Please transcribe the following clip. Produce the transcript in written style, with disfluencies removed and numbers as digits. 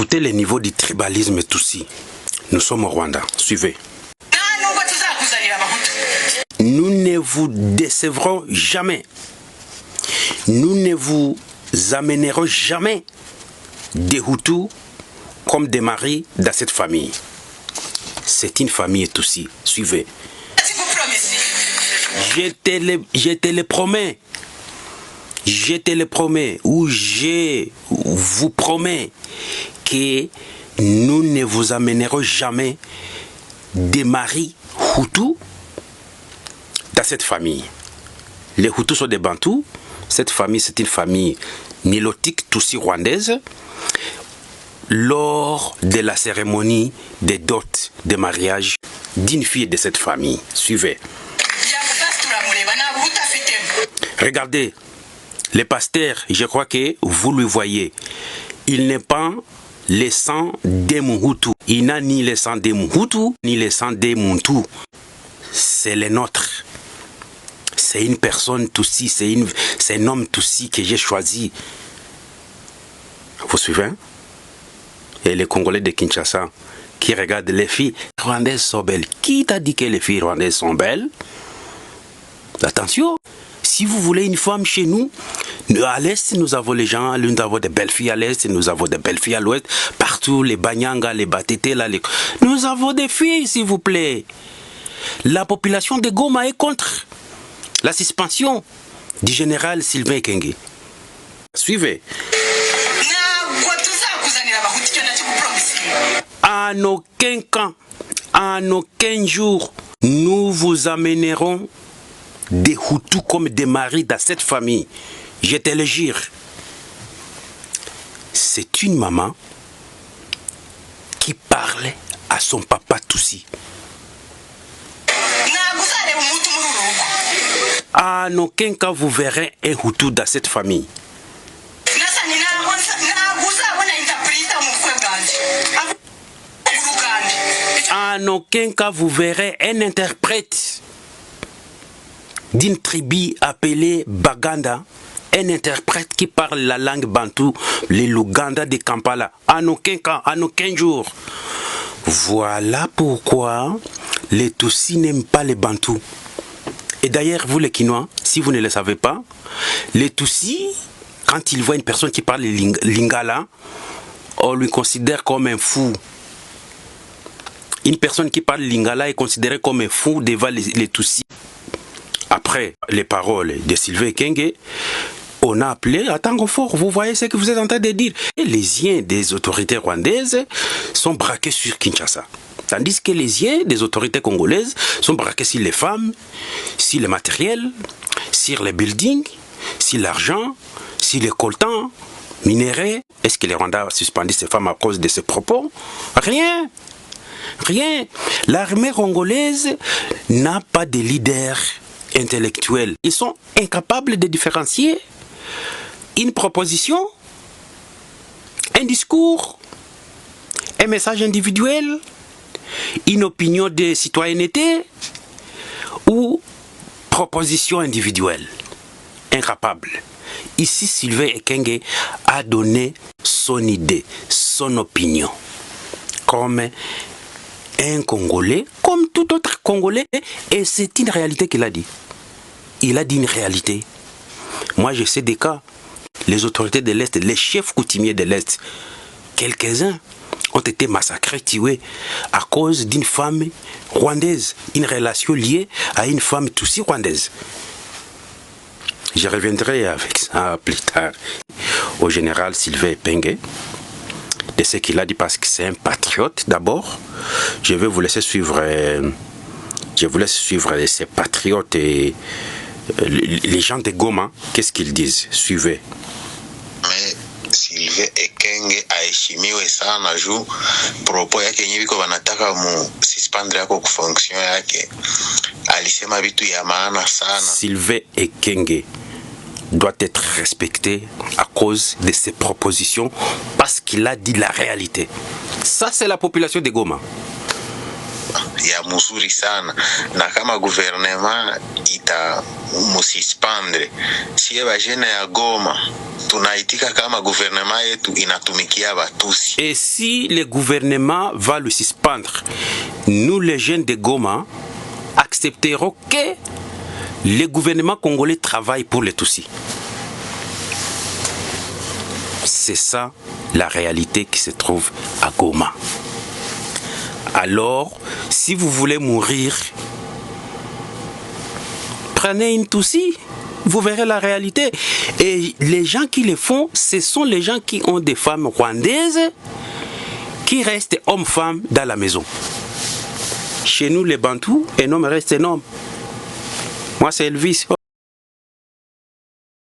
Écoutez les niveaux du tribalisme Tutsi. Nous sommes au Rwanda. Suivez. Nous ne vous décevrons jamais. Nous ne vous amènerons jamais des Hutus comme des maris dans cette famille. C'est une famille Tutsi. Suivez. Je te le promets. Je te le promets, ou je vous promets que nous ne vous amènerons jamais des maris Hutus dans cette famille. Les Hutus sont des Bantous. Cette famille, c'est une famille nilotique Tutsi rwandaise. Lors de la cérémonie des dots de mariage d'une fille de cette famille. Suivez. Regardez. Le pasteur, je crois que vous le voyez, il n'est pas le sang des Hutus. Il n'a ni le sang des Hutus, ni le sang des Muntu. C'est le nôtre. C'est une personne Tutsi, c'est un homme Tutsi que j'ai choisi. Vous suivez? Et les Congolais de Kinshasa qui regardent les filles rwandaises sont belles. Qui t'a dit que les filles rwandaises sont belles? Attention! Si vous voulez une femme chez nous, à l'est, nous avons les gens, nous avons des belles filles à l'est, nous avons des belles filles à l'ouest, partout, les Banyanga, les Batete, là, nous avons des filles, s'il vous plaît. La population de Goma est contre la suspension du général Sylvain Ekenge. Suivez. En aucun cas, en aucun jour, nous vous amènerons des Hutus comme des maris dans cette famille. Je te le jure. C'est une maman qui parlait à son papa Tutsi. En aucun cas vous verrez un Hutu dans cette famille. En aucun cas vous verrez un interprète d'une tribu appelée Baganda, un interprète qui parle la langue bantou, les Luganda de Kampala. En aucun cas, en aucun jour. Voilà pourquoi les Tutsis n'aiment pas les Bantous. Et d'ailleurs, vous les Kinois, si vous ne le savez pas, les Tutsis, quand ils voient une personne qui parle lingala, on lui considère comme un fou. Une personne qui parle lingala est considérée comme un fou devant les Tutsis. Après les paroles de Sylvain Ekenge, on a appelé à Tango Fort. Vous voyez ce que vous êtes en train de dire. Et les yeux des autorités rwandaises sont braqués sur Kinshasa. Tandis que les yeux des autorités congolaises sont braqués sur les femmes, sur le matériel, sur les buildings, sur l'argent, sur les coltans, minéraux. Est-ce que les Rwandais ont suspendu ces femmes à cause de ces propos? Rien. Rien. L'armée congolaise n'a pas de leader intellectuels. Ils sont incapables de différencier une proposition, un discours, un message individuel, une opinion de citoyenneté ou proposition individuelle. Incapable. Ici, Sylvain Ekenge a donné son idée, son opinion, comme un Congolais, comme tout autre Congolais, et c'est une réalité qu'il a dit. Il a dit une réalité. Moi, je sais des cas. Les autorités de l'Est, les chefs coutumiers de l'Est, quelques-uns ont été massacrés, tués à cause d'une femme rwandaise, une relation liée à une femme Tutsi rwandaise. Je reviendrai avec ça plus tard au général Sylvain Ekenge, de ce qu'il a dit, parce que c'est un patriote d'abord. Je vais vous laisser suivre, ces patriotes et les gens de Goma, qu'est-ce qu'ils disent. Suivez. Mais Sylvain Ekenge aheshimiwe sana juu propos yake yenyewe biko wanataka mu suspendre yako kufonction yake. Alisema vitu ya maana sana. Sylvain Ekenge doit être respecté à cause de ses propositions, parce qu'il a dit la réalité. Ça, c'est la population de Goma. ya mzuri sana, na kama gouvernement ita musispandre sie bajene ya Goma tunaitika kama gouvernement yetu inatumikia Batusi. Et si le gouvernement va le suspendre, nous les jeunes de Goma accepterons que le gouvernement congolais travaille pour les Tutsis. C'est ça la réalité qui se trouve à Goma. Alors, si vous voulez mourir, prenez une Tutsi, vous verrez la réalité. Et les gens qui le font, ce sont les gens qui ont des femmes rwandaises qui restent hommes-femmes dans la maison. Chez nous, les Bantous, un homme reste un homme. Moi, c'est Elvis.